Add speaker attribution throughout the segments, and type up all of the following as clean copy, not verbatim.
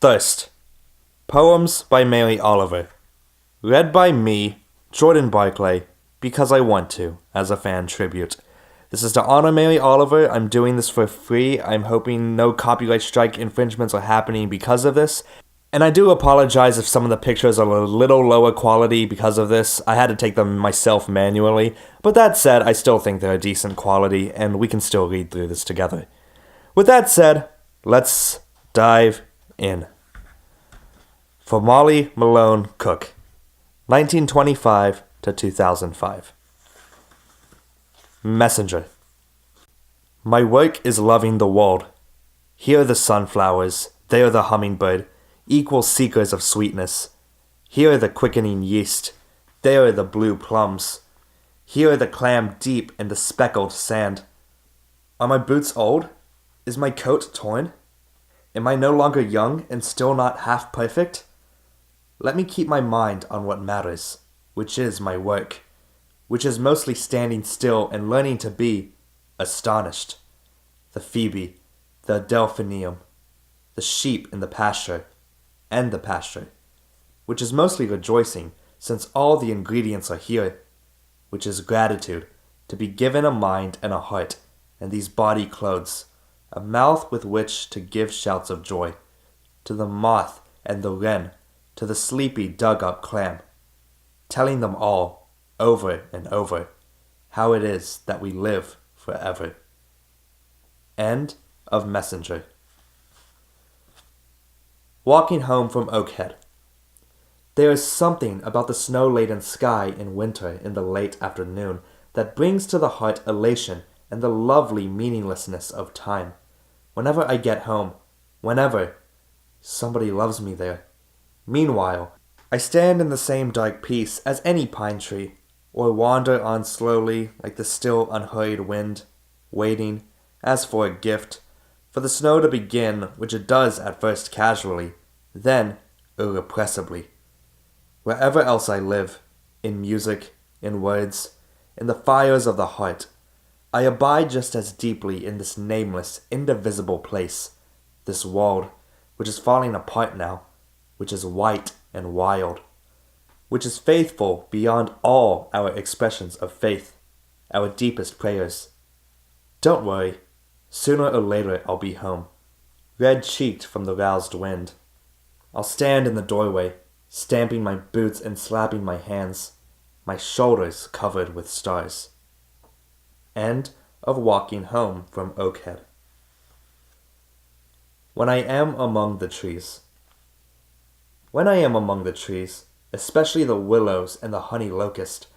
Speaker 1: Thirst. Poems by Mary Oliver. Read by me, Jordan Barclay, because I want to, as a fan tribute. This is to honor Mary Oliver. I'm doing this for free. I'm hoping no copyright strike infringements are happening because of this. And I do apologize if some of the pictures are a little lower quality because of this. I had to take them myself manually. But that said, I still think they're a decent quality, and we can still read through this together. With that said, let's dive in. For Molly Malone Cook, 1925 to 2005. Messenger. My work is loving the world. Here the sunflowers, there the hummingbird, equal seekers of sweetness. Here the quickening yeast, there the blue plums. Here the clam deep in the speckled sand. Are my boots old? Is my coat torn? Am I no longer young and still not half perfect? Let me keep my mind on what matters, which is my work, which is mostly standing still and learning to be astonished. The Phoebe, the delphinium, the sheep in the pasture, and the pasture, which is mostly rejoicing since all the ingredients are here, which is gratitude, to be given a mind and a heart, and these body clothes, a mouth with which to give shouts of joy, to the moth and the wren, to the sleepy dug-up clam, telling them all, over and over, how it is that we live forever. End of Messenger. Walking home from Oakhead. There is something about the snow-laden sky in winter in the late afternoon that brings to the heart elation and the lovely meaninglessness of time. Whenever I get home, whenever, somebody loves me there. Meanwhile, I stand in the same dark peace as any pine tree, or wander on slowly like the still unhurried wind, waiting, as for a gift, for the snow to begin, which it does at first casually, then irrepressibly. Wherever else I live, in music, in words, in the fires of the heart, I abide just as deeply in this nameless, indivisible place, this world, which is falling apart now, which is white and wild, which is faithful beyond all our expressions of faith, our deepest prayers. Don't worry, sooner or later I'll be home, red-cheeked from the roused wind. I'll stand in the doorway, stamping my boots and slapping my hands, my shoulders covered with stars. End of Walking Home from Oakhead. When I am among the trees. When I am among the trees, especially the willows and the honey locust,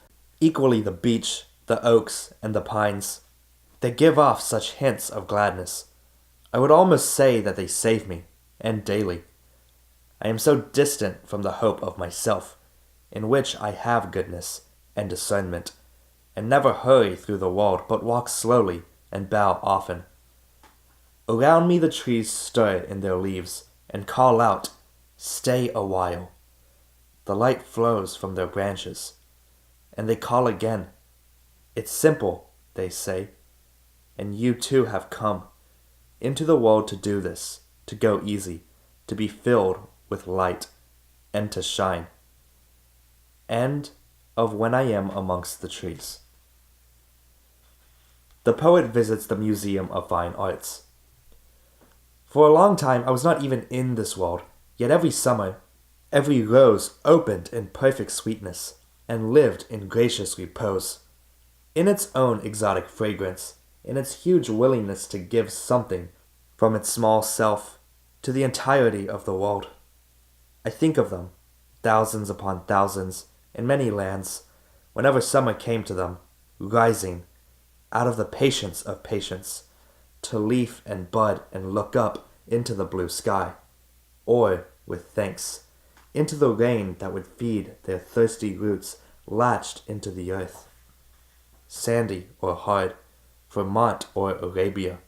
Speaker 1: equally the beech, the oaks, and the pines, they give off such hints of gladness. I would almost say that they save me, and daily. I am so distant from the hope of myself, in which I have goodness and discernment, and never hurry through the world, but walk slowly and bow often. Around me the trees stir in their leaves, and call out, "Stay a while." The light flows from their branches, and they call again. "It's simple," they say, "and you too have come into the world to do this, to go easy, to be filled with light, and to shine." End of When I Am Amongst the Trees. The poet visits the Museum of Fine Arts. For a long time I was not even in this world, yet every summer, every rose opened in perfect sweetness, and lived in gracious repose, in its own exotic fragrance, in its huge willingness to give something from its small self to the entirety of the world. I think of them, thousands upon thousands, in many lands, whenever summer came to them, rising, out of the patience of patience, to leaf and bud and look up into the blue sky, or, with thanks, into the rain that would feed their thirsty roots latched into the earth. Sandy or hard, Vermont or Arabia.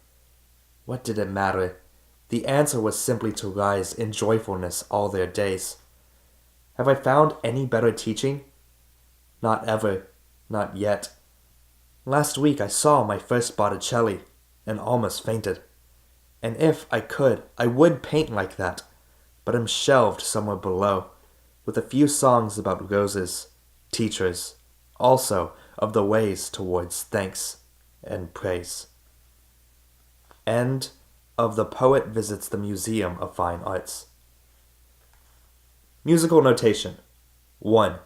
Speaker 1: What did it matter? The answer was simply to rise in joyfulness all their days. Have I found any better teaching? Not ever, not yet. Last week I saw my first Botticelli, and almost fainted. And if I could, I would paint like that, but am shelved somewhere below, with a few songs about roses, teachers, also of the ways towards thanks and praise. End of The Poet Visits the Museum of Fine Arts. Musical notation. 1.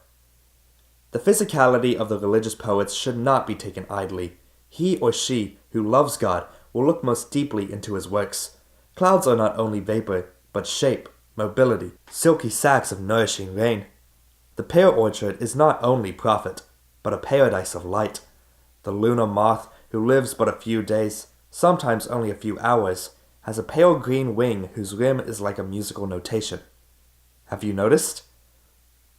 Speaker 1: The physicality of the religious poets should not be taken idly. He or she who loves God will look most deeply into his works. Clouds are not only vapor, but shape, mobility, silky sacs of nourishing rain. The pear orchard is not only profit, but a paradise of light. The lunar moth, who lives but a few days, sometimes only a few hours, has a pale green wing whose rim is like a musical notation. Have you noticed?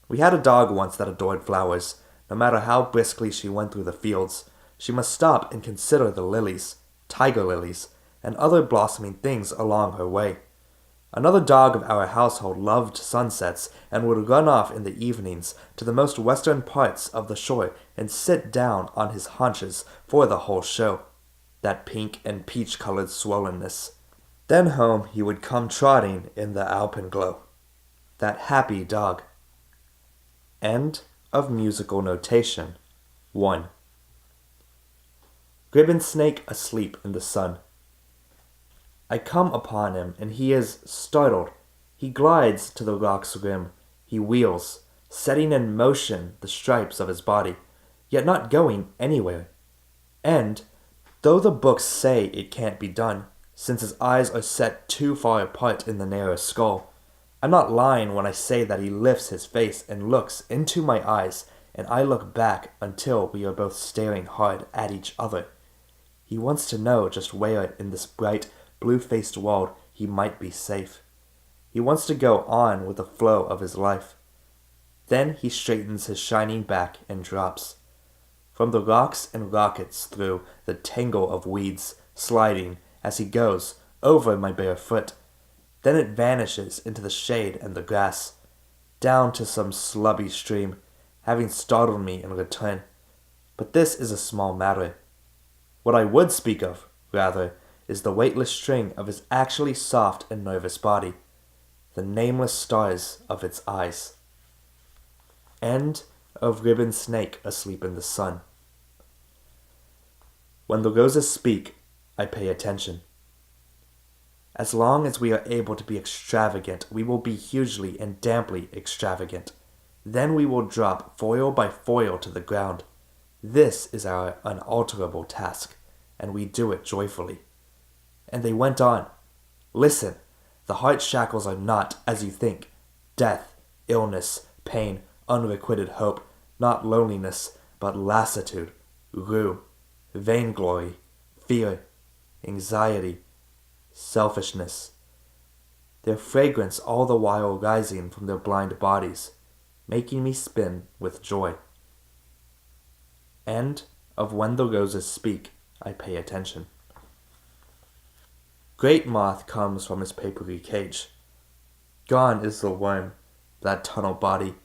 Speaker 1: We had a dog once that adored flowers. No matter how briskly she went through the fields, she must stop and consider the lilies, tiger lilies, and other blossoming things along her way. Another dog of our household loved sunsets and would run off in the evenings to the most western parts of the shore and sit down on his haunches for the whole show, that pink and peach-colored swollenness. Then home he would come trotting in the alpenglow. That happy dog. End of musical notation. 1. Ribbon snake asleep in the sun. I come upon him, and he is startled. He glides to the rock's rim. He wheels, setting in motion the stripes of his body, yet not going anywhere. And, though the books say it can't be done, since his eyes are set too far apart in the narrow skull, I'm not lying when I say that he lifts his face and looks into my eyes, and I look back until we are both staring hard at each other. He wants to know just where in this bright, blue-faced world he might be safe. He wants to go on with the flow of his life. Then he straightens his shining back and drops. From the rocks and rockets through the tangle of weeds, sliding, as he goes, over my bare foot. Then it vanishes into the shade and the grass, down to some slubby stream, having startled me in return. But this is a small matter. What I would speak of, rather, is the weightless string of his actually soft and nervous body, the nameless stars of its eyes. End of Ribbon Snake Asleep in the Sun. When the roses speak, I pay attention. As long as we are able to be extravagant, we will be hugely and damply extravagant. Then we will drop foil by foil to the ground. This is our unalterable task, and we do it joyfully. And they went on. Listen, the heart shackles are not, as you think, death, illness, pain, unrequited hope, not loneliness, but lassitude, rue, vainglory, fear, anxiety, selfishness. Their fragrance all the while rising from their blind bodies, making me spin with joy. End of When the Roses Speak, I Pay Attention. Great Moth comes from his papery cage. Gone is the worm, that tunnel body.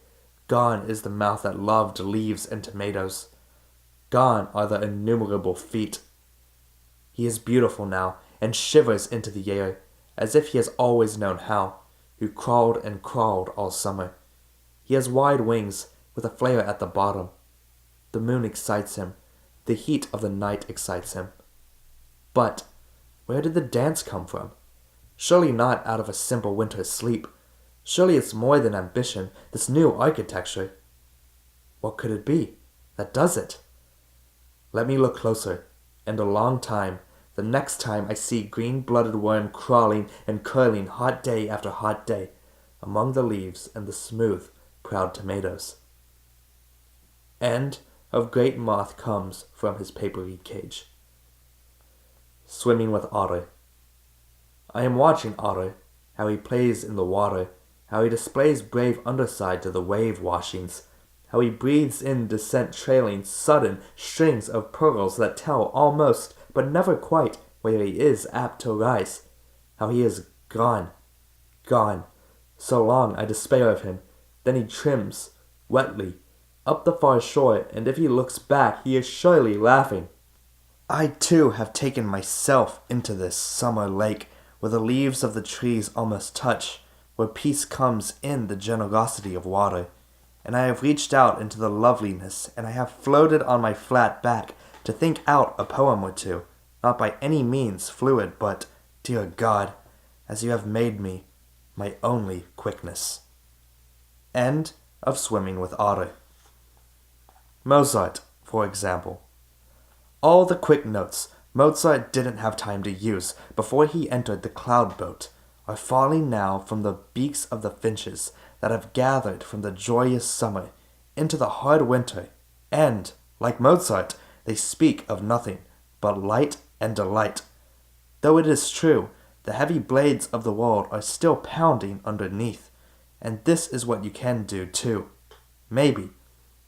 Speaker 1: Gone is the mouth that loved leaves and tomatoes. Gone are the innumerable feet. He is beautiful now, and shivers into the air, as if he has always known how, who crawled and crawled all summer. He has wide wings, with a flare at the bottom. The moon excites him. The heat of the night excites him. But where did the dance come from? Surely not out of a simple winter's sleep. Surely it's more than ambition, this new architecture. What could it be that does it? Let me look closer, and a long time, the next time I see green-blooded worm crawling and curling hot day after hot day among the leaves and the smooth, proud tomatoes. End of Great Moth comes from his papery cage. Swimming with Otter. I am watching Otter, how he plays in the water, how he displays brave underside to the wave washings, how he breathes in descent trailing sudden strings of pearls that tell almost, but never quite, where he is apt to rise, how he is gone, so long I despair of him. Then he trims, wetly, up the far shore, and if he looks back, he is surely laughing. I too have taken myself into this summer lake, where the leaves of the trees almost touch, where peace comes in the generosity of water, and I have reached out into the loveliness, and I have floated on my flat back to think out a poem or two, not by any means fluid, but, dear God, as you have made me, my only quickness. End of Swimming with Otter. Mozart, for example. All the quick notes Mozart didn't have time to use before he entered the cloud boat are falling now from the beaks of the finches that have gathered from the joyous summer into the hard winter, and, like Mozart, they speak of nothing but light and delight. Though it is true, the heavy blades of the world are still pounding underneath, and this is what you can do too. Maybe,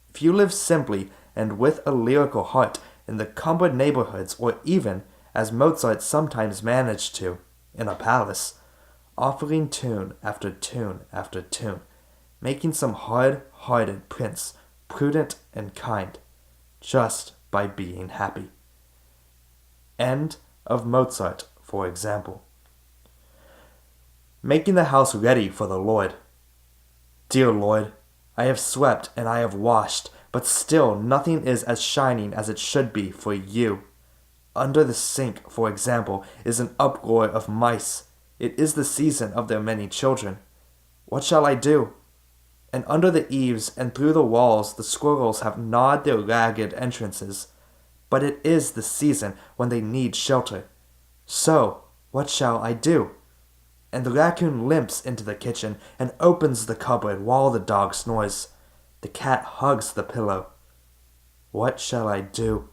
Speaker 1: if you live simply and with a lyrical heart in the cumbered neighborhoods, or even, as Mozart sometimes managed to, in a palace, offering tune after tune after tune, making some hard-hearted prince prudent and kind, just by being happy. End of Mozart, for example. Making the house ready for the Lord. Dear Lord, I have swept and I have washed, but still nothing is as shining as it should be for you. Under the sink, for example, is an uproar of mice. It is the season of their many children. What shall I do? And under the eaves and through the walls the squirrels have gnawed their ragged entrances. But it is the season when they need shelter. So, what shall I do? And the raccoon limps into the kitchen and opens the cupboard while the dog snores. The cat hugs the pillow. What shall I do?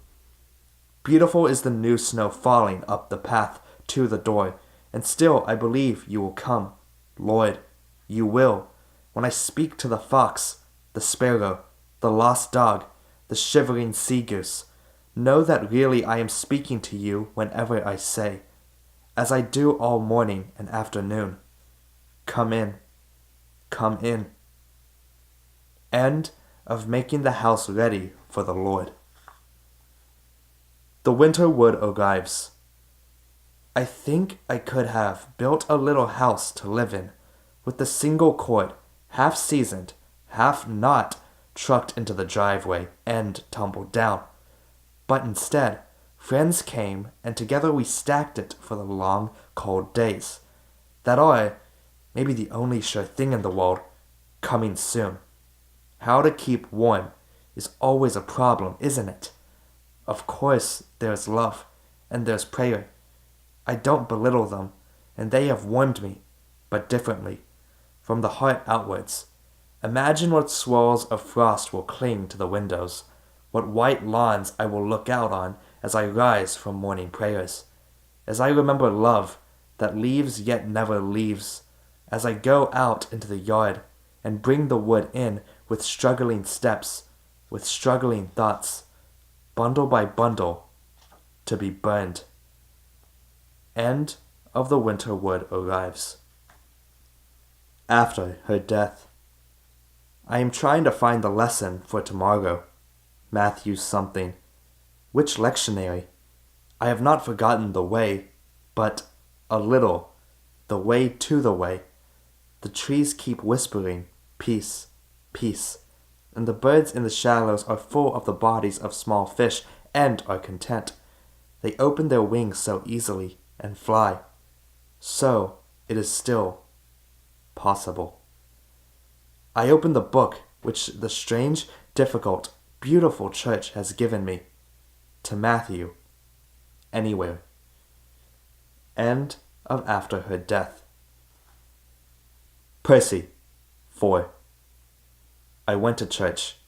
Speaker 1: Beautiful is the new snow falling up the path to the door, and still I believe you will come. Lord, you will, when I speak to the fox, the sparrow, the lost dog, the shivering sea goose. Know that really I am speaking to you whenever I say, as I do all morning and afternoon, come in, come in. End of Making the House Ready for the Lord. The winter wood arrives. I think I could have built a little house to live in, with the single cord, half seasoned, half not, trucked into the driveway and tumbled down. But instead, friends came, and together we stacked it for the long, cold days that are, maybe the only sure thing in the world, coming soon. How to keep warm is always a problem, isn't it? Of course, there's love, and there's prayer. I don't belittle them, and they have warmed me, but differently, from the heart outwards. Imagine what swirls of frost will cling to the windows, what white lawns I will look out on as I rise from morning prayers, as I remember love that leaves yet never leaves, as I go out into the yard and bring the wood in with struggling steps, with struggling thoughts, bundle by bundle, to be burned. End of The Winter Wood Arrives. After her death. I am trying to find the lesson for tomorrow. Matthew something. Which lectionary? I have not forgotten the way, but a little, the way to the way. The trees keep whispering, peace, peace, and the birds in the shallows are full of the bodies of small fish and are content. They open their wings so easily and fly. So it is still possible. I open the book which the strange, difficult, beautiful church has given me, to Matthew, anywhere. End of After Her Death. Percy, 4. I went to church.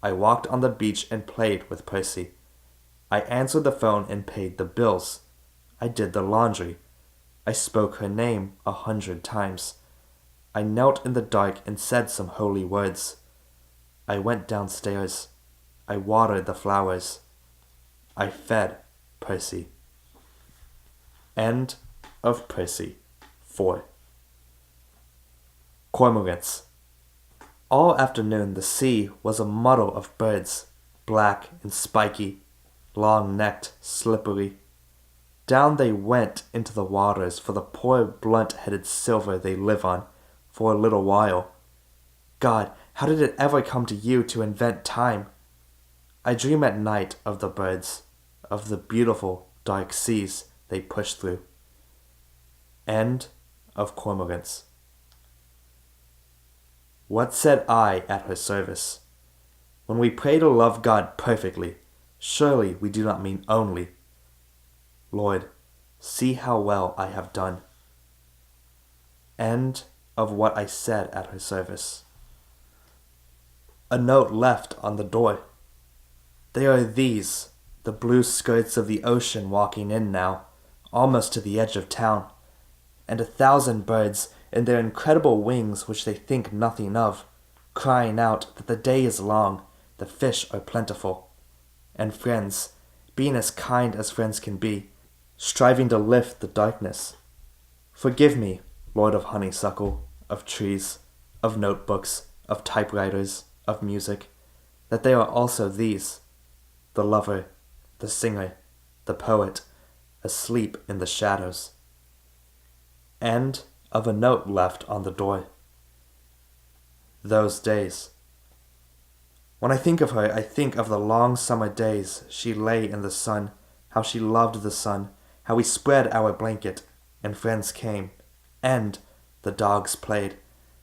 Speaker 1: I walked on the beach and played with Percy. I answered the phone and paid the bills. I did the laundry. I spoke her name 100 times. I knelt in the dark and said some holy words. I went downstairs. I watered the flowers. I fed Percy. End of Percy, 4. Cormorants. All afternoon the sea was a muddle of birds, black and spiky, long-necked, slippery. Down they went into the waters for the poor blunt-headed silver they live on, for a little while. God, how did it ever come to you to invent time? I dream at night of the birds, of the beautiful dark seas they push through. End of Cormorants. What said I at her service? When we pray to love God perfectly, surely we do not mean only, Lord, see how well I have done. End of what I said at her service. A note left on the door. They are these, the blue skirts of the ocean walking in now, almost to the edge of town, and 1,000 birds in their incredible wings which they think nothing of, crying out that the day is long, the fish are plentiful, and friends, being as kind as friends can be, striving to lift the darkness. Forgive me, Lord of honeysuckle, of trees, of notebooks, of typewriters, of music, that they are also these, the lover, the singer, the poet, asleep in the shadows. End of a note left on the door. Those days. When I think of her, I think of the long summer days she lay in the sun, how she loved the sun, how we spread our blanket, and friends came, and the dogs played,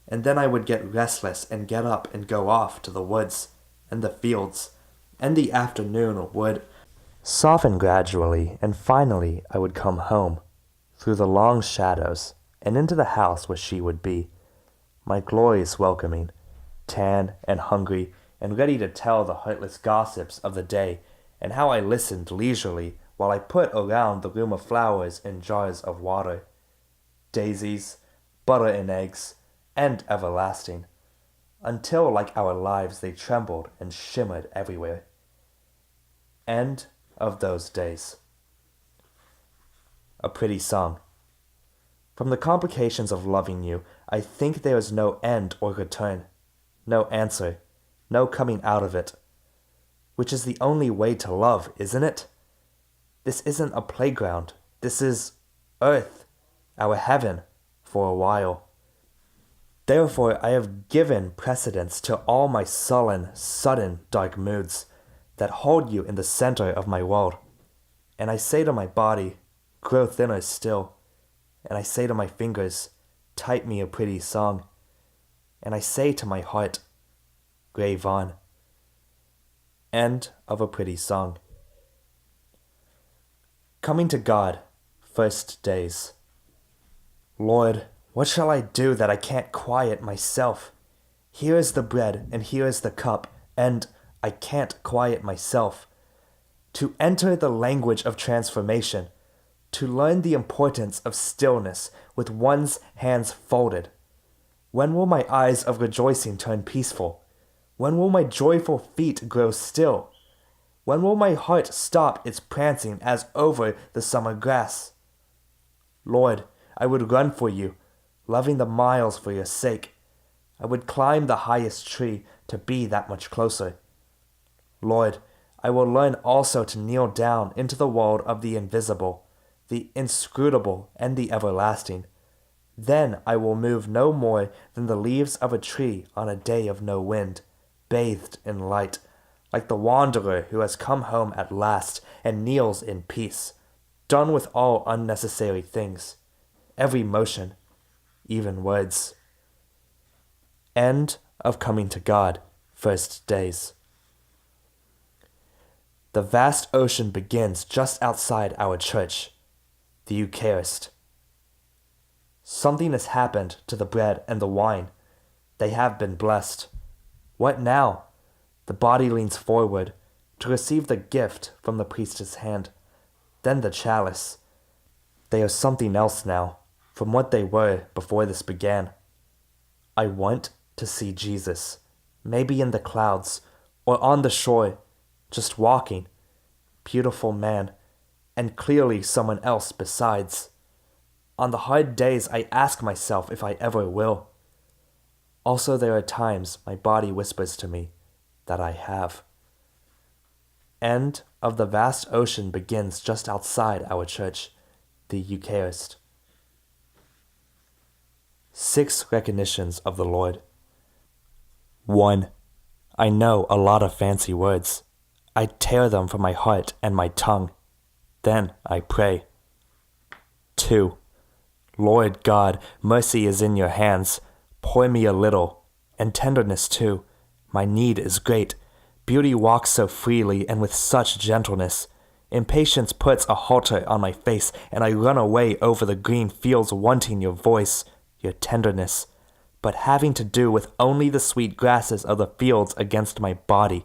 Speaker 1: and then I would get restless and get up and go off to the woods, and the fields, and the afternoon would soften gradually, and finally I would come home, through the long shadows, and into the house where she would be, my glorious welcoming, tan and hungry, and ready to tell the heartless gossips of the day, and how I listened leisurely while I put around the room of flowers in jars of water, daisies, butter and eggs, and everlasting, until like our lives they trembled and shimmered everywhere. End of those days. A pretty song. From the complications of loving you, I think there is no end or return, no answer, no coming out of it. Which is the only way to love, isn't it? This isn't a playground. This is earth, our heaven, for a while. Therefore I have given precedence to all my sullen, sudden, dark moods that hold you in the center of my world. And I say to my body, grow thinner still. And I say to my fingers, type me a pretty song. And I say to my heart, grave on. End of a pretty song. Coming to God, first days. Lord, what shall I do that I can't quiet myself? Here is the bread and here is the cup, and I can't quiet myself. To enter the language of transformation, to learn the importance of stillness with one's hands folded. When will my eyes of rejoicing turn peaceful? When will my joyful feet grow still? When will my heart stop its prancing as over the summer grass? Lord, I would run for you, loving the miles for your sake. I would climb the highest tree to be that much closer. Lord, I will learn also to kneel down into the world of the invisible, the inscrutable, and the everlasting. Then I will move no more than the leaves of a tree on a day of no wind, bathed in light, like the wanderer who has come home at last and kneels in peace, done with all unnecessary things, every motion, even words. End of coming to God, first days. The vast ocean begins just outside our church, the Eucharist. Something has happened to the bread and the wine. They have been blessed. What now? The body leans forward to receive the gift from the priest's hand, then the chalice. They are something else now from what they were before this began. I want to see Jesus, maybe in the clouds or on the shore, just walking, beautiful man, and clearly someone else besides. On the hard days I ask myself if I ever will. Also there are times my body whispers to me that I have. End of the vast ocean begins just outside our church, the Eucharist. 6 recognitions of the Lord. 1. I know a lot of fancy words. I tear them from my heart and my tongue. Then I pray. 2. Lord God, mercy is in your hands. Pour me a little, and tenderness too. My need is great. Beauty walks so freely and with such gentleness. Impatience puts a halter on my face, and I run away over the green fields wanting your voice, your tenderness, but having to do with only the sweet grasses of the fields against my body.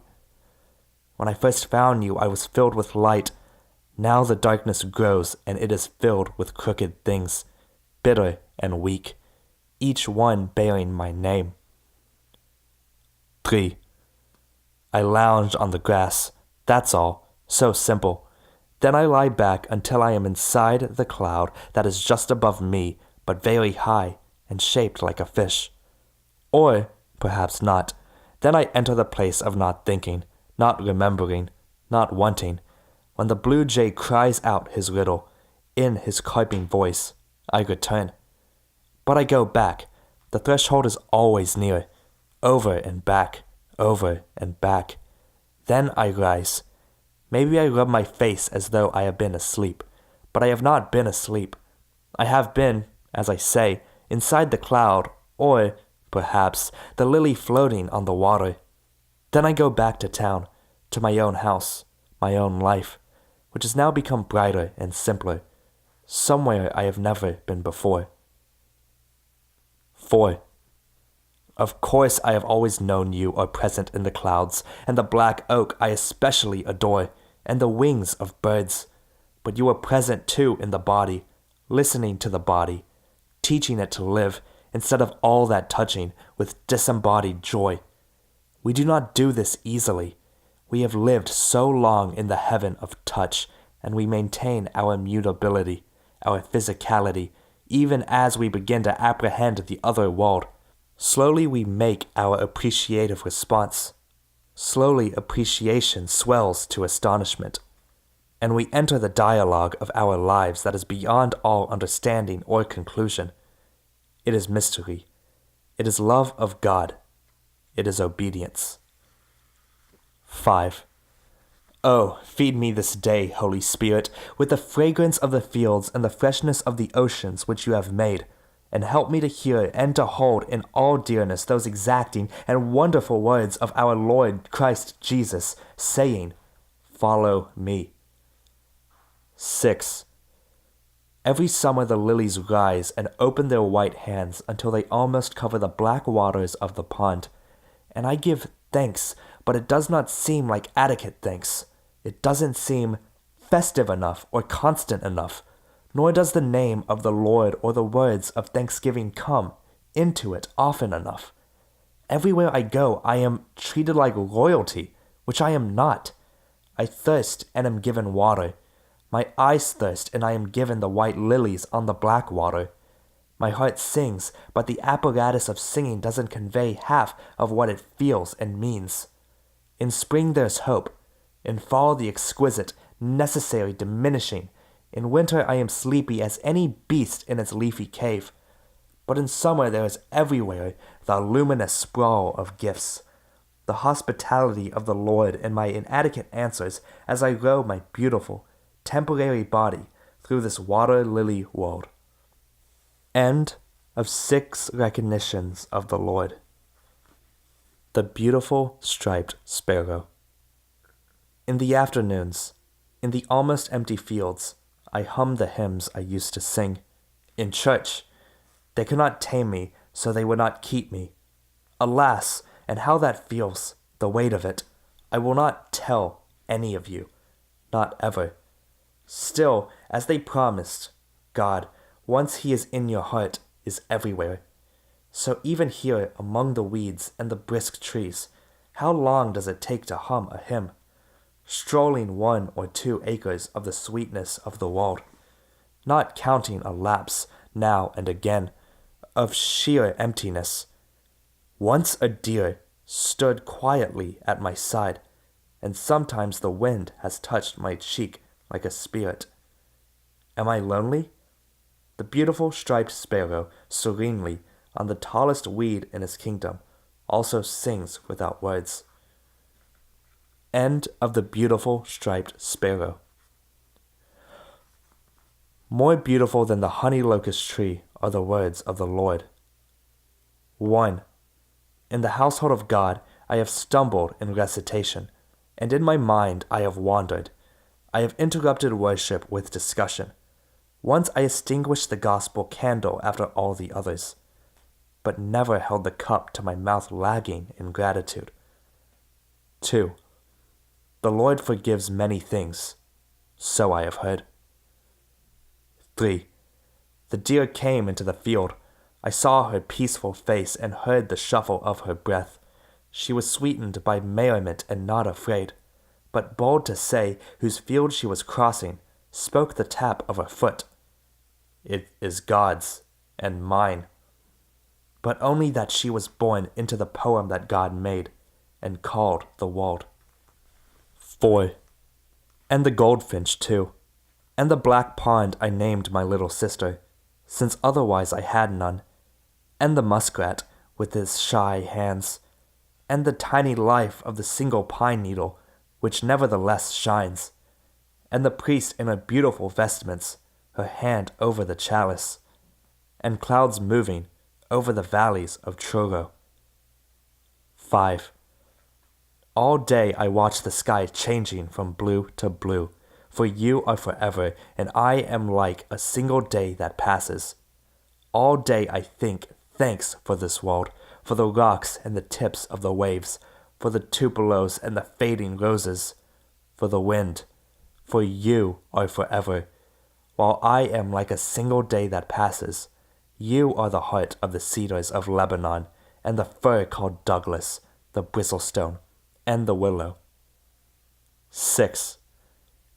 Speaker 1: When I first found you, I was filled with light. Now the darkness grows, and it is filled with crooked things, bitter and weak, each one bearing my name. 3. I lounge on the grass, that's all, so simple. Then I lie back until I am inside the cloud that is just above me, but very high and shaped like a fish. Or, perhaps not. Then I enter the place of not thinking, not remembering, not wanting. When the blue jay cries out his riddle, in his carping voice, I return. But I go back. The threshold is always near, over and back, over and back. Then I rise. Maybe I rub my face as though I have been asleep, but I have not been asleep. I have been, as I say, inside the cloud, or, perhaps, the lily floating on the water. Then I go back to town, to my own house, my own life, which has now become brighter and simpler, somewhere I have never been before. 4. Of course I have always known you are present in the clouds, and the black oak I especially adore, and the wings of birds. But you are present too in the body, listening to the body, teaching it to live, instead of all that touching with disembodied joy. We do not do this easily. We have lived so long in the heaven of touch, and we maintain our mutability, our physicality, even as we begin to apprehend the other world. Slowly we make our appreciative response. Slowly appreciation swells to astonishment. And we enter the dialogue of our lives that is beyond all understanding or conclusion. It is mystery. It is love of God. It is obedience. 5. Oh, feed me this day, Holy Spirit, with the fragrance of the fields and the freshness of the oceans which you have made, and help me to hear and to hold in all dearness those exacting and wonderful words of our Lord Christ Jesus, saying, Follow me. 6. Every summer the lilies rise and open their white hands until they almost cover the black waters of the pond, and I give thanks, but it does not seem like adequate thanks. It doesn't seem festive enough or constant enough, nor does the name of the Lord or the words of thanksgiving come into it often enough. Everywhere I go, I am treated like royalty, which I am not. I thirst and am given water. My eyes thirst and I am given the white lilies on the black water. My heart sings, but the apparatus of singing doesn't convey half of what it feels and means. In spring there's hope. In fall the exquisite, necessary diminishing. In winter I am sleepy as any beast in its leafy cave. But in summer there is everywhere the luminous sprawl of gifts, the hospitality of the Lord in my inadequate answers as I row my beautiful, temporary body through this water-lily world. End of 6 recognitions of the Lord. The beautiful striped sparrow. In the afternoons, in the almost empty fields, I hummed the hymns I used to sing. In church, they could not tame me, so they would not keep me. Alas, and how that feels, the weight of it, I will not tell any of you, not ever. Still, as they promised, God, once He is in your heart, is everywhere. So even here among the weeds and the brisk trees, how long does it take to hum a hymn? Strolling 1 or 2 acres of the sweetness of the world, not counting a lapse now and again of sheer emptiness. Once a deer stood quietly at my side, and sometimes the wind has touched my cheek like a spirit. Am I lonely? The beautiful striped sparrow serenely on the tallest weed in his kingdom, also sings without words. End of the beautiful striped sparrow. More beautiful than the honey locust tree are the words of the Lord. 1. In the household of God I have stumbled in recitation, and in my mind I have wandered. I have interrupted worship with discussion. Once I extinguished the gospel candle after all the others, but never held the cup to my mouth lagging in gratitude. 2. The Lord forgives many things, so I have heard. 3. The deer came into the field. I saw her peaceful face and heard the shuffle of her breath. She was sweetened by merriment and not afraid, but bold to say whose field she was crossing, spoke the tap of her foot. It is God's and mine. But only that she was born into the poem that God made and called the world. 4. And the goldfinch too, and the black pond I named my little sister, since otherwise I had none, and the muskrat with his shy hands, and the tiny life of the single pine needle, which nevertheless shines, and the priest in her beautiful vestments, her hand over the chalice, and clouds moving over the valleys of Truro. 5. All day I watch the sky changing from blue to blue, for you are forever, and I am like a single day that passes. All day I think thanks for this world, for the rocks and the tips of the waves, for the tupelos and the fading roses, for the wind, for you are forever. While I am like a single day that passes, you are the heart of the cedars of Lebanon, and the fir called Douglas, the bristlestone, and the willow. 6.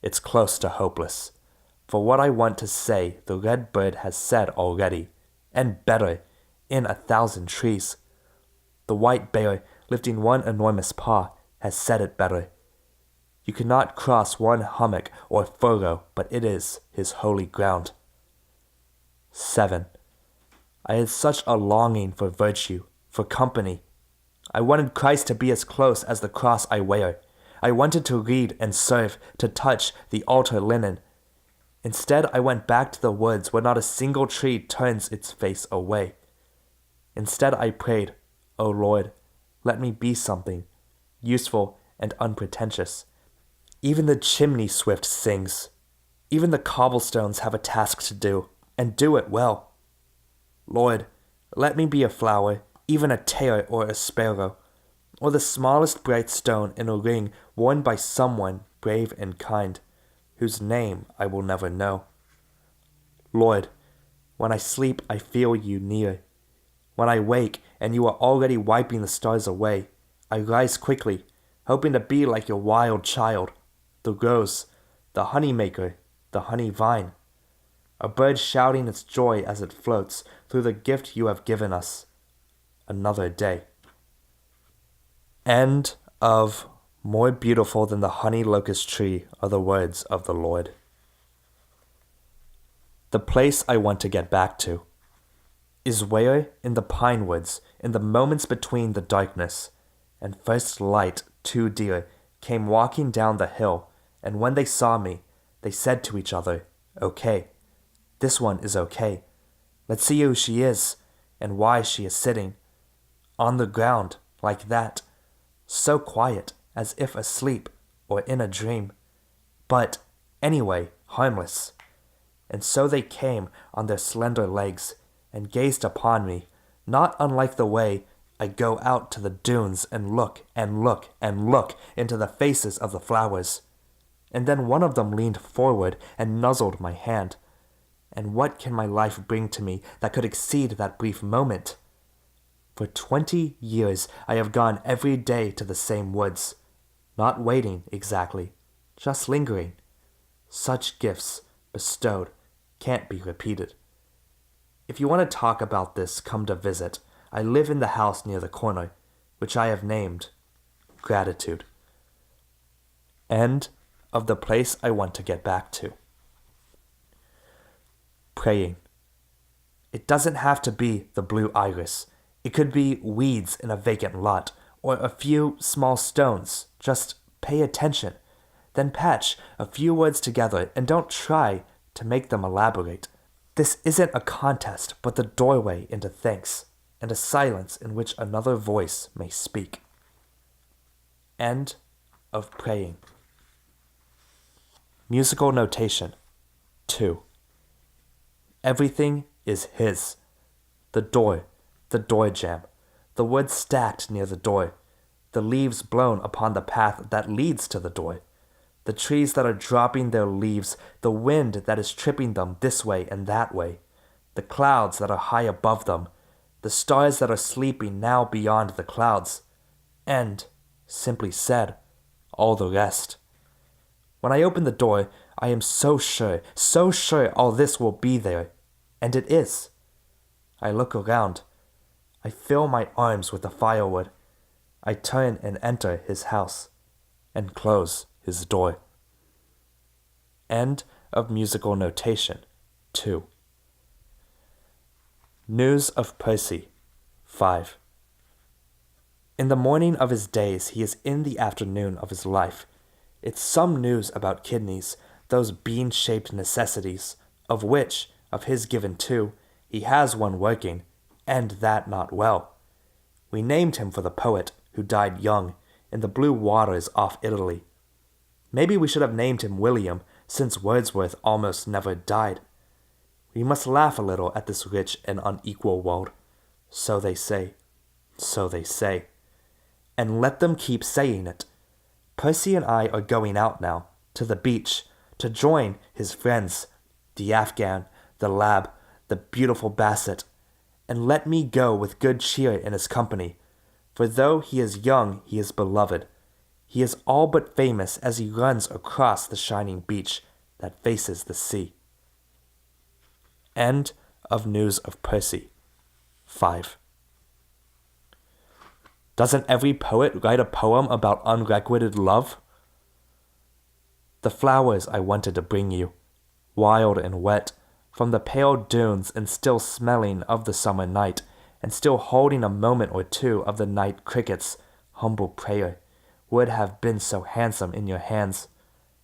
Speaker 1: It's close to hopeless. For what I want to say the red bird has said already, and better, in 1,000 trees. The white bear, lifting one enormous paw, has said it better. You cannot cross one hummock or furrow, but it is his holy ground. 7. I had such a longing for virtue, for company. I wanted Christ to be as close as the cross I wear. I wanted to read and serve, to touch the altar linen. Instead, I went back to the woods where not a single tree turns its face away. Instead, I prayed, O Lord, let me be something, useful and unpretentious. Even the chimney swift sings. Even the cobblestones have a task to do, and do it well. Lord, let me be a flower, even a tare or a sparrow, or the smallest bright stone in a ring worn by someone brave and kind, whose name I will never know. Lord, when I sleep I feel you near. When I wake and you are already wiping the stars away, I rise quickly, hoping to be like your wild child, the rose, the honey maker, the honey vine, a bird shouting its joy as it floats through the gift you have given us, another day. End of More beautiful than the honey locust tree are the words of the Lord. The place I want to get back to is where, in the pine woods, in the moments between the darkness and first light, 2 deer came walking down the hill, and when they saw me, they said to each other, "Okay, this one is okay. Let's see who she is, and why she is sitting on the ground like that, so quiet, as if asleep or in a dream, but anyway harmless." And so they came on their slender legs and gazed upon me, not unlike the way I go out to the dunes and look and look and look into the faces of the flowers. And then one of them leaned forward and nuzzled my hand. And what can my life bring to me that could exceed that brief moment? For 20 years I have gone every day to the same woods, not waiting exactly, just lingering. Such gifts bestowed can't be repeated. If you want to talk about this, come to visit. I live in the house near the corner, which I have named Gratitude. End of the place I want to get back to. Praying. It doesn't have to be the blue iris. It could be weeds in a vacant lot, or a few small stones. Just pay attention. Then patch a few words together and don't try to make them elaborate. This isn't a contest, but the doorway into thanks, and a silence in which another voice may speak. End of praying. Musical notation 2. Everything is his. The door jamb, the wood stacked near the door, the leaves blown upon the path that leads to the door, the trees that are dropping their leaves, the wind that is tripping them this way and that way, the clouds that are high above them, the stars that are sleeping now beyond the clouds, and, simply said, all the rest. When I open the door, I am so sure all this will be there, and it is. I look around. I fill my arms with the firewood. I turn and enter his house, and close his door. End of musical notation 2. News of Percy 5. In the morning of his days he is in the afternoon of his life. It's some news about kidneys, those bean-shaped necessities, of which, of his given 2, he has one working, and that not well. We named him for the poet, who died young, in the blue waters off Italy. Maybe we should have named him William, since Wordsworth almost never died. We must laugh a little at this rich and unequal world. So they say. So they say. And let them keep saying it. Percy and I are going out now, to the beach, to join his friends, the Afghan, the Lab, the beautiful Bassett, and let me go with good cheer in his company, for though he is young he is beloved. He is all but famous as he runs across the shining beach that faces the sea. End of News of Percy 5. Doesn't every poet write a poem about unrequited love? The flowers I wanted to bring you, wild and wet, from the pale dunes and still smelling of the summer night, and still holding a moment or two of the night cricket's humble prayer, would have been so handsome in your hands,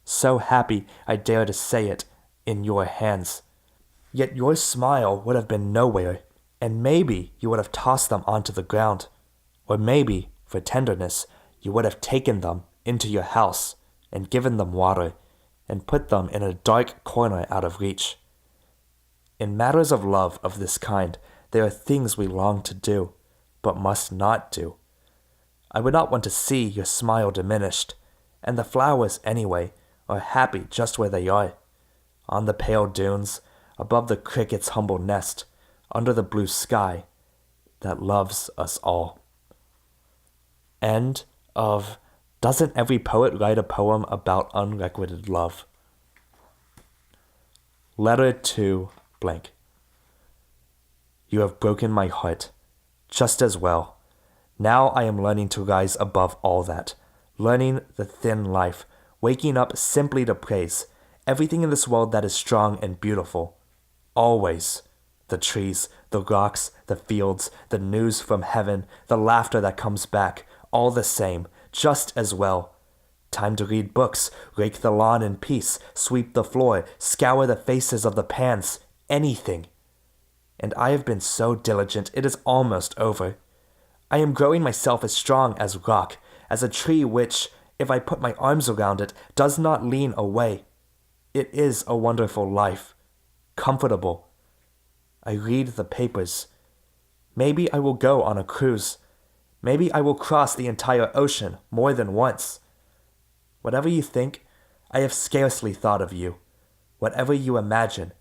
Speaker 1: so happy I dare to say it, in your hands. Yet your smile would have been nowhere, and maybe you would have tossed them onto the ground, or maybe, for tenderness, you would have taken them into your house, and given them water, and put them in a dark corner out of reach. In matters of love of this kind, there are things we long to do, but must not do. I would not want to see your smile diminished, and the flowers, anyway, are happy just where they are, on the pale dunes, above the cricket's humble nest, under the blue sky that loves us all. End of Doesn't Every Poet Write a Poem About Unrequited Love? Letter to blank. You have broken my heart, just as well. Now I am learning to rise above all that, learning the thin life, waking up simply to praise everything in this world that is strong and beautiful. Always. The trees, the rocks, the fields, the news from heaven, the laughter that comes back, all the same, just as well. Time to read books, rake the lawn in peace, sweep the floor, scour the faces of the pans, anything. And I have been so diligent, it is almost over. I am growing myself as strong as rock, as a tree which, if I put my arms around it, does not lean away. It is a wonderful life, comfortable. I read the papers. Maybe I will go on a cruise. Maybe I will cross the entire ocean more than once. Whatever you think, I have scarcely thought of you. Whatever you imagine,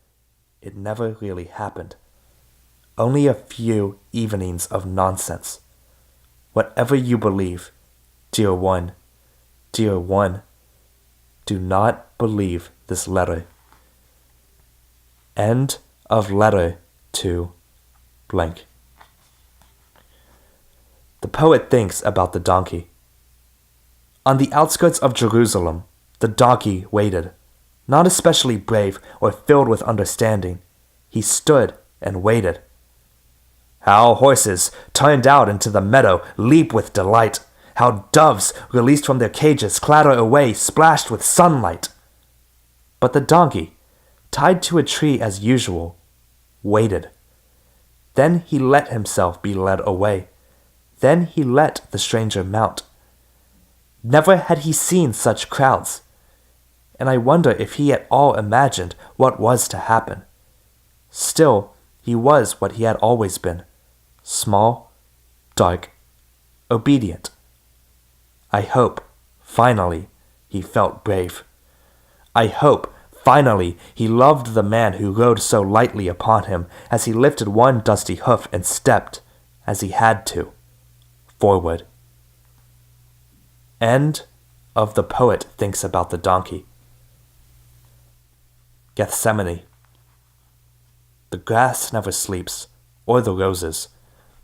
Speaker 1: it never really happened. Only a few evenings of nonsense. Whatever you believe, dear one, do not believe this letter. End of letter to blank. The poet thinks about the donkey. On the outskirts of Jerusalem, the donkey waited, not especially brave or filled with understanding. He stood and waited. How horses, turned out into the meadow, leap with delight. How doves, released from their cages, clatter away, splashed with sunlight. But the donkey, tied to a tree as usual, waited. Then he let himself be led away. Then he let the stranger mount. Never had he seen such crowds, and I wonder if he at all imagined what was to happen. Still, he was what he had always been, small, dark, obedient. I hope, finally, he felt brave. I hope, finally, he loved the man who rode so lightly upon him as he lifted one dusty hoof and stepped, as he had to, forward. End of The Poet Thinks About the Donkey. Gethsemane. The grass never sleeps, or the roses,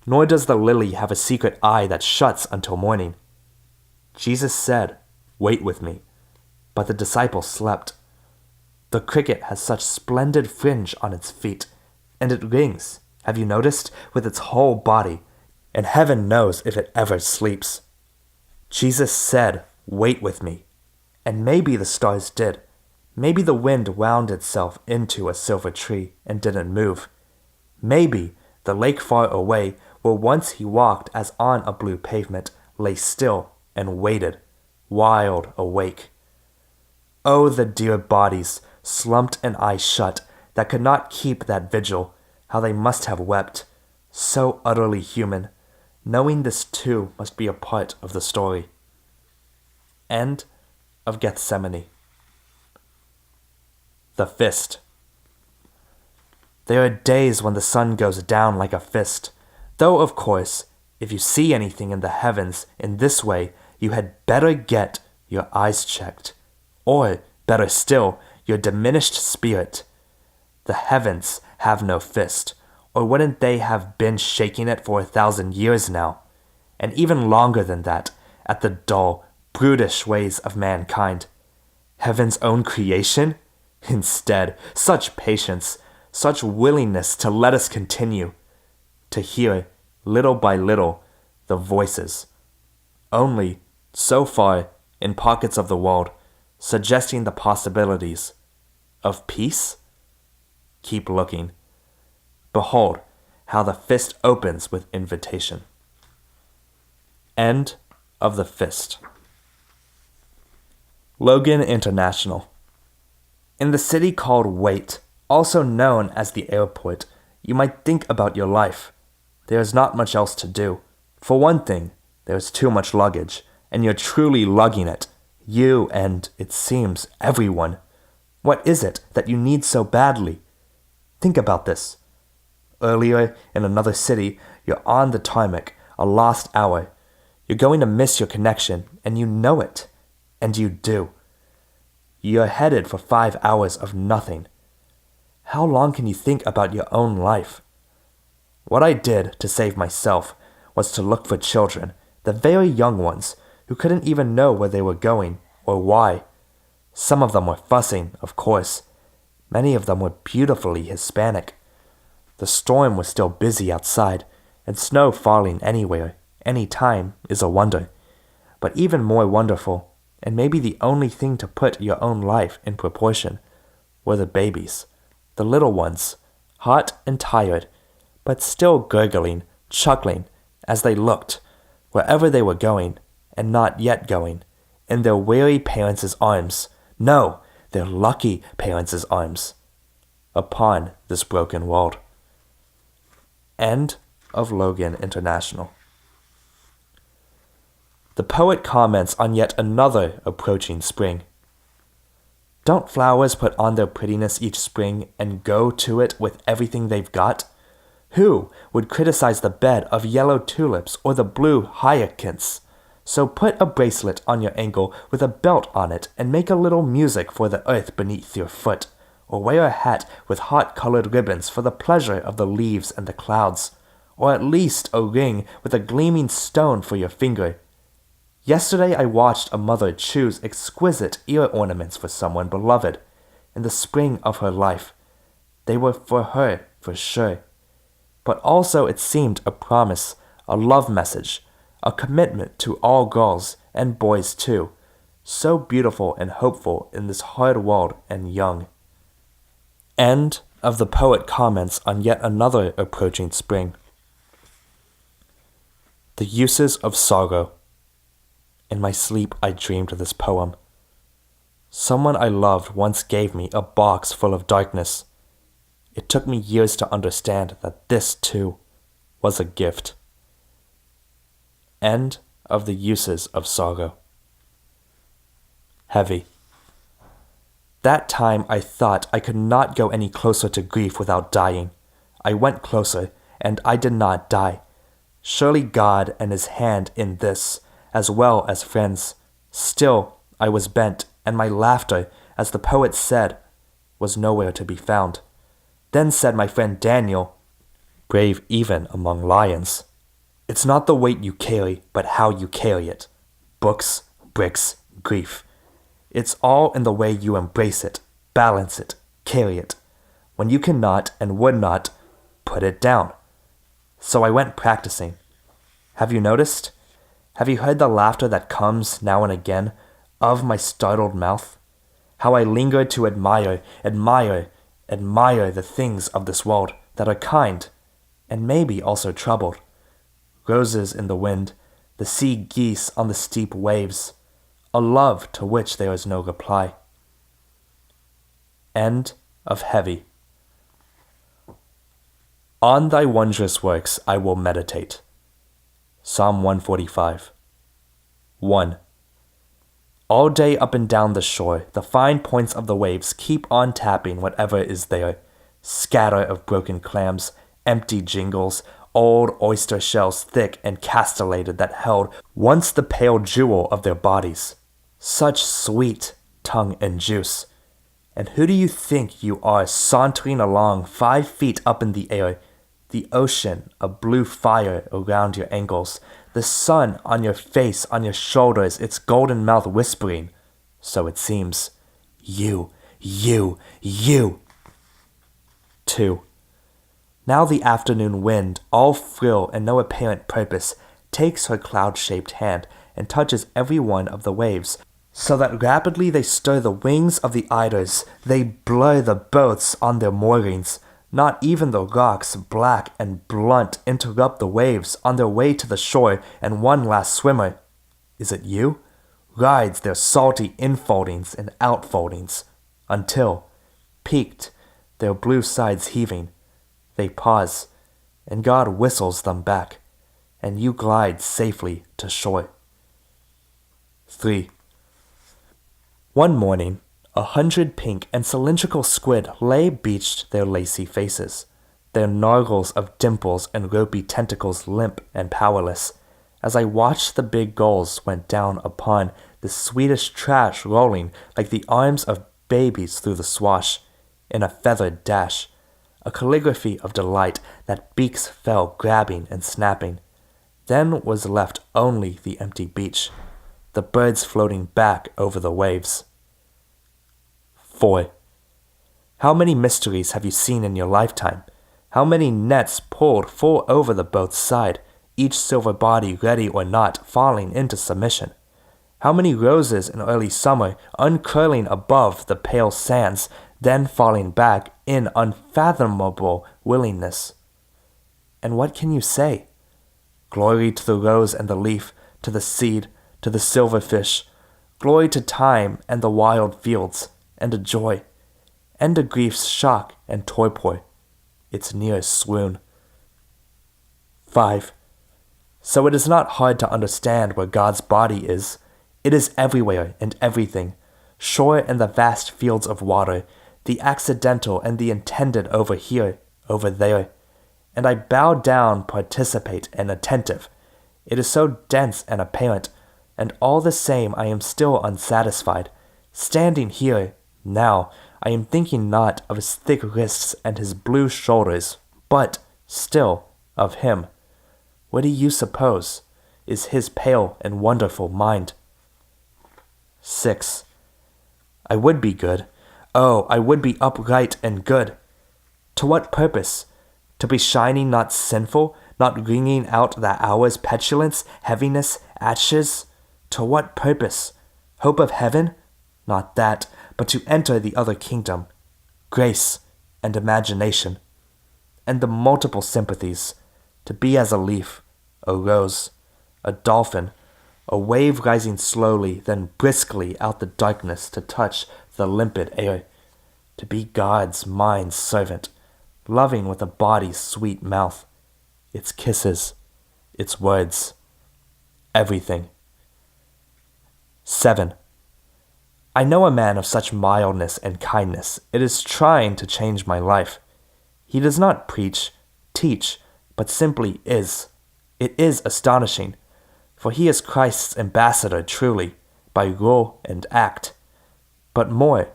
Speaker 1: nor does the lily have a secret eye that shuts until morning. Jesus said, "Wait with me," but the disciples slept. The cricket has such splendid fringe on its feet, and it rings, have you noticed, with its whole body, and heaven knows if it ever sleeps. Jesus said, "Wait with me," and maybe the stars did. Maybe the wind wound itself into a silver tree and didn't move. Maybe the lake far away, where once he walked as on a blue pavement, lay still and waited, wide awake. Oh, the dear bodies, slumped and eyes shut, that could not keep that vigil, how they must have wept, so utterly human, knowing this too must be a part of the story. End of Gethsemane. The Fist. There are days when the sun goes down like a fist, though, of course, if you see anything in the heavens in this way, you had better get your eyes checked, or, better still, your diminished spirit. The heavens have no fist, or wouldn't they have been shaking it for 1,000 years now, and even longer than that, at the dull, brutish ways of mankind? Heaven's own creation? Instead, such patience, such willingness to let us continue, to hear, little by little, the voices. Only, so far, in pockets of the world, suggesting the possibilities of peace? Keep looking. Behold how the fist opens with invitation. End of The Fist. Logan International. In the city called Wait, also known as the airport, you might think about your life. There is not much else to do. For one thing, there is too much luggage, and you're truly lugging it. You and, it seems, everyone. What is it that you need so badly? Think about this. Earlier, in another city, you're on the tarmac, a lost hour. You're going to miss your connection, and you know it. And you do. You're headed for 5 hours of nothing. How long can you think about your own life? What I did to save myself was to look for children, the very young ones, who couldn't even know where they were going or why. Some of them were fussing, of course. Many of them were beautifully Hispanic. The storm was still busy outside, and snow falling anywhere, any time, is a wonder. But even more wonderful, and maybe the only thing to put your own life in proportion, were the babies, the little ones, hot and tired, but still gurgling, chuckling, as they looked, wherever they were going, and not yet going, in their weary parents' arms, no, their lucky parents' arms, upon this broken world. End of Logan International. The poet comments on yet another approaching spring. Don't flowers put on their prettiness each spring and go to it with everything they've got? Who would criticize the bed of yellow tulips or the blue hyacinths? So put a bracelet on your ankle with a belt on it and make a little music for the earth beneath your foot, or wear a hat with hot-colored ribbons for the pleasure of the leaves and the clouds, or at least a ring with a gleaming stone for your finger. Yesterday I watched a mother choose exquisite ear ornaments for someone beloved in the spring of her life. They were for her, for sure. but also it seemed a promise, a love message, a commitment to all girls and boys too, so beautiful and hopeful in this hard world and young. End of the poet comments on yet another approaching spring. The uses of sorrow. In my sleep I dreamed this poem. Someone I loved once gave me a box full of darkness. It took me years to understand that this, too, was a gift. End of the uses of sorrow. Heavy. That time I thought I could not go any closer to grief without dying. I went closer, and I did not die. Surely God and his hand in this, as well as friends. Still, I was bent, and my laughter, as the poet said, was nowhere to be found. Then said my friend Daniel, brave even among lions, "It's not the weight you carry, but how you carry it. Books, bricks, grief. It's all in the way you embrace it, balance it, carry it. When you cannot and would not, put it down." So I went practicing. Have you noticed? Have you heard the laughter that comes now and again of my startled mouth? How I linger to admire the things of this world that are kind, and maybe also troubled. Roses in the wind, the sea geese on the steep waves, a love to which there is no reply. End of Heavy. On thy wondrous works I will meditate. Psalm 145. 1. All day up and down the shore, the fine points of the waves keep on tapping whatever is there. Scatter of broken clams, empty jingles, old oyster shells thick and castellated that held once the pale jewel of their bodies. Such sweet tongue and juice. And who do you think you are sauntering along 5 feet up in the air? The ocean, a blue fire around your ankles, the sun on your face, on your shoulders, its golden mouth whispering, so it seems, you. 2. Now the afternoon wind, all frill and no apparent purpose, takes her cloud-shaped hand and touches every one of the waves, so that rapidly they stir the wings of the eiders, they blur the boats on their moorings. Not even the rocks, black and blunt, interrupt the waves on their way to the shore, and one last swimmer, is it you? Rides their salty infoldings and outfoldings, until, peaked, their blue sides heaving, they pause, and God whistles them back, and you glide safely to shore. 3. One morning, 100 pink and cylindrical squid lay beached their lacy faces, their nargles of dimples and ropey tentacles limp and powerless, as I watched the big gulls went down upon the Swedish trash rolling like the arms of babies through the swash, in a feathered dash, a calligraphy of delight that beaks fell grabbing and snapping. Then was left only the empty beach, the birds floating back over the waves. 4. How many mysteries have you seen in your lifetime? How many nets pulled full over the boat's side, each silver body ready or not falling into submission? How many roses in early summer uncurling above the pale sands, then falling back in unfathomable willingness? And what can you say? Glory to the rose and the leaf, to the seed, to the silverfish. Glory to time and the wild fields, and a joy, and a grief's shock and torpor, its nearest swoon. 5. So it is not hard to understand where God's body is. It is everywhere and everything, shore and the vast fields of water, the accidental and the intended over here, over there. And I bow down, participate, and attentive. It is so dense and apparent, and all the same I am still unsatisfied. Standing here, now, I am thinking not of his thick wrists and his blue shoulders, but, still, of him. What do you suppose is his pale and wonderful mind? 6. I would be good. Oh, I would be upright and good. To what purpose? To be shining, not sinful, not wringing out that hour's petulance, heaviness, ashes? To what purpose? Hope of heaven? Not that, but to enter the other kingdom. Grace and imagination. And the multiple sympathies. To be as a leaf, a rose, a dolphin, a wave rising slowly, then briskly out the darkness to touch the limpid air. To be God's mind's servant, loving with a body's sweet mouth, its kisses, its words, everything. 7. I know a man of such mildness and kindness. It is trying to change my life. He does not preach, teach, but simply is. It is astonishing, for he is Christ's ambassador truly, by rule and act. But more,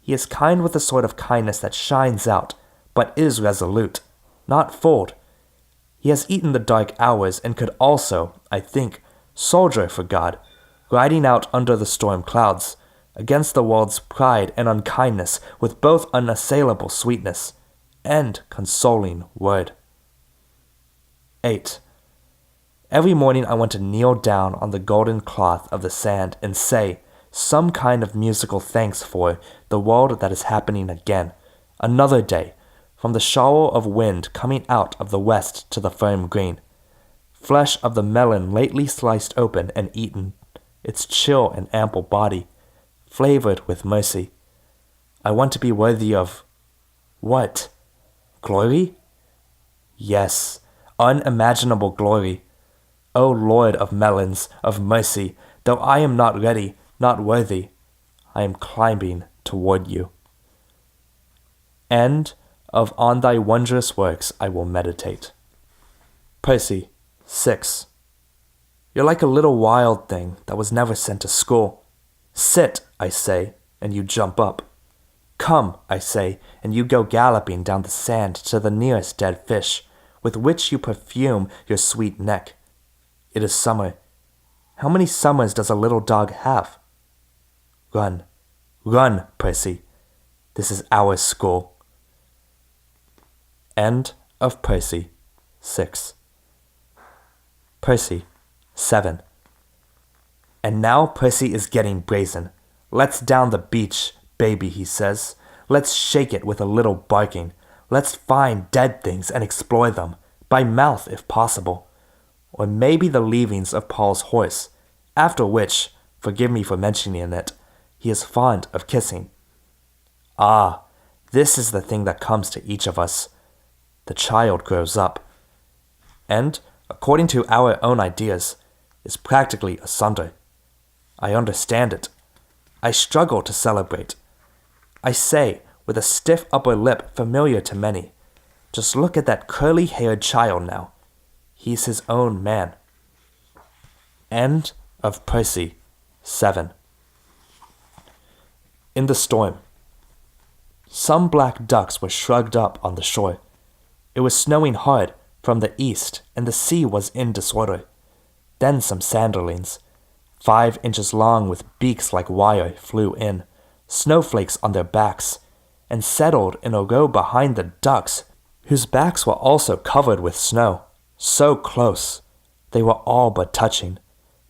Speaker 1: he is kind with a sort of kindness that shines out, but is resolute, not fooled. He has eaten the dark hours and could also, I think, soldier for God, riding out under the storm clouds, against the world's pride and unkindness with both unassailable sweetness and consoling word. 8. Every morning I want to kneel down on the golden cloth of the sand and say some kind of musical thanks for the world that is happening again, another day, from the shower of wind coming out of the west to the firm green, flesh of the melon lately sliced open and eaten, its chill and ample body, flavored with mercy. I want to be worthy of what? Glory? Yes, unimaginable glory. O Lord of melons, of mercy, though I am not ready, not worthy, I am climbing toward you. End of On Thy Wondrous Works I Will Meditate. Percy, 6. You're like a little wild thing that was never sent to school. Sit, I say, and you jump up. Come, I say, and you go galloping down the sand to the nearest dead fish, with which you perfume your sweet neck. It is summer. How many summers does a little dog have? Run, run, Percy. This is our school. End of Percy, 6. Percy, 7. And now Percy is getting brazen. Let's down the beach, baby, he says. Let's shake it with a little barking. Let's find dead things and explore them, by mouth if possible. Or maybe the leavings of Paul's horse, after which, forgive me for mentioning it, he is fond of kissing. Ah, this is the thing that comes to each of us. The child grows up, and, according to our own ideas, is practically asunder. I understand it. I struggle to celebrate. I say, with a stiff upper lip familiar to many, just look at that curly-haired child now. He's his own man. End of Percy, 7. In the storm. Some black ducks were shrugged up on the shore. It was snowing hard from the east, and the sea was in disorder. Then some sanderlings, 5 inches long with beaks like wire, flew in, snowflakes on their backs, and settled in a row behind the ducks, whose backs were also covered with snow, so close. They were all but touching.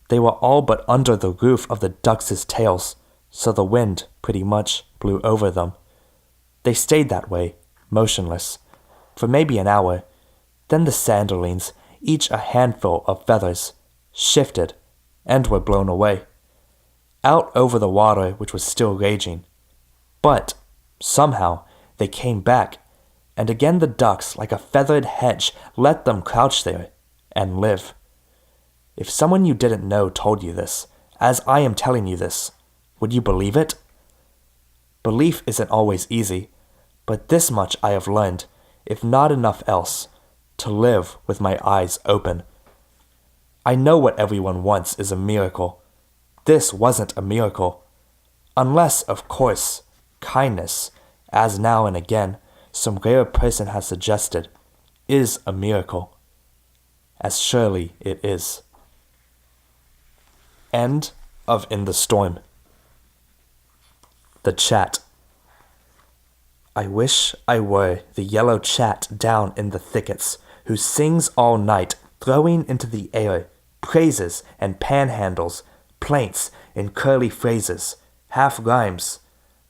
Speaker 1: They were all but under the roof of the ducks' tails, so the wind, pretty much, blew over them. They stayed that way, motionless, for maybe an hour. Then the sanderlings, each a handful of feathers, shifted, and were blown away, out over the water which was still raging. But, somehow, they came back, and again the ducks, like a feathered hedge, let them crouch there, and live. If someone you didn't know told you this, as I am telling you this, would you believe it? Belief isn't always easy, but this much I have learned, if not enough else, to live with my eyes open. I know what everyone wants is a miracle. This wasn't a miracle. Unless, of course, kindness, as now and again some rare person has suggested, is a miracle. As surely it is. End of In the Storm. The Chat. I wish I were the yellow chat down in the thickets, who sings all night, throwing into the air praises and panhandles, plaints in curly phrases, half rhymes,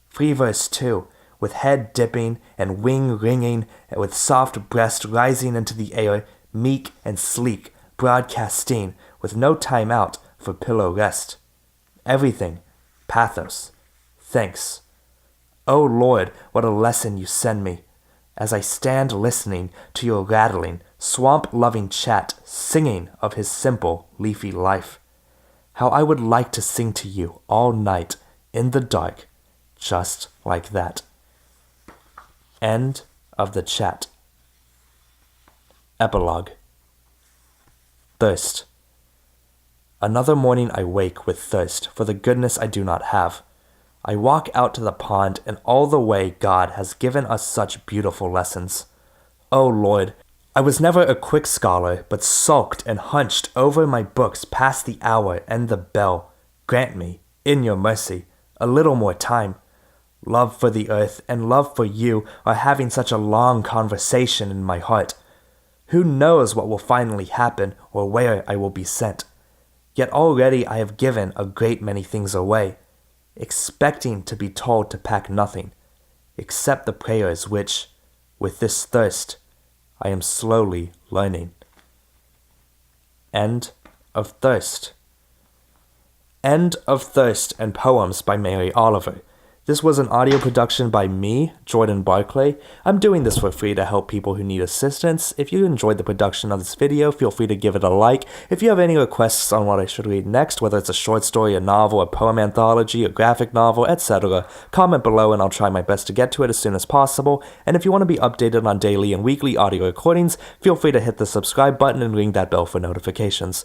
Speaker 1: free verse too, with head dipping and wing ringing, and with soft breast rising into the air, meek and sleek, broadcasting, with no time out for pillow rest. Everything, pathos, thanks. O Lord, what a lesson you send me, as I stand listening to your rattling, swamp-loving chat, singing of his simple, leafy life. How I would like to sing to you all night, in the dark, just like that. End of the chat. Epilogue. Thirst. Another morning I wake with thirst for the goodness I do not have. I walk out to the pond, and all the way God has given us such beautiful lessons. O Lord, I was never a quick scholar, but sulked and hunched over my books past the hour and the bell. Grant me, in your mercy, a little more time. Love for the earth and love for you are having such a long conversation in my heart. Who knows what will finally happen or where I will be sent? Yet already I have given a great many things away, expecting to be told to pack nothing, except the prayers which, with this thirst, I am slowly learning. End of Thirst. End of Thirst and Poems by Mary Oliver. This was an audio production by me, Jordan Barclay. I'm doing this for free to help people who need assistance. If you enjoyed the production of this video, feel free to give it a like. If you have any requests on what I should read next, whether it's a short story, a novel, a poem anthology, a graphic novel, etc., comment below and I'll try my best to get to it as soon as possible. And if you want to be updated on daily and weekly audio recordings, feel free to hit the subscribe button and ring that bell for notifications.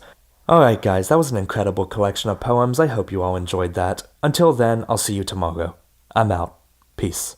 Speaker 1: Alright guys, that was an incredible collection of poems. I hope you all enjoyed that. Until then, I'll see you tomorrow. I'm out. Peace.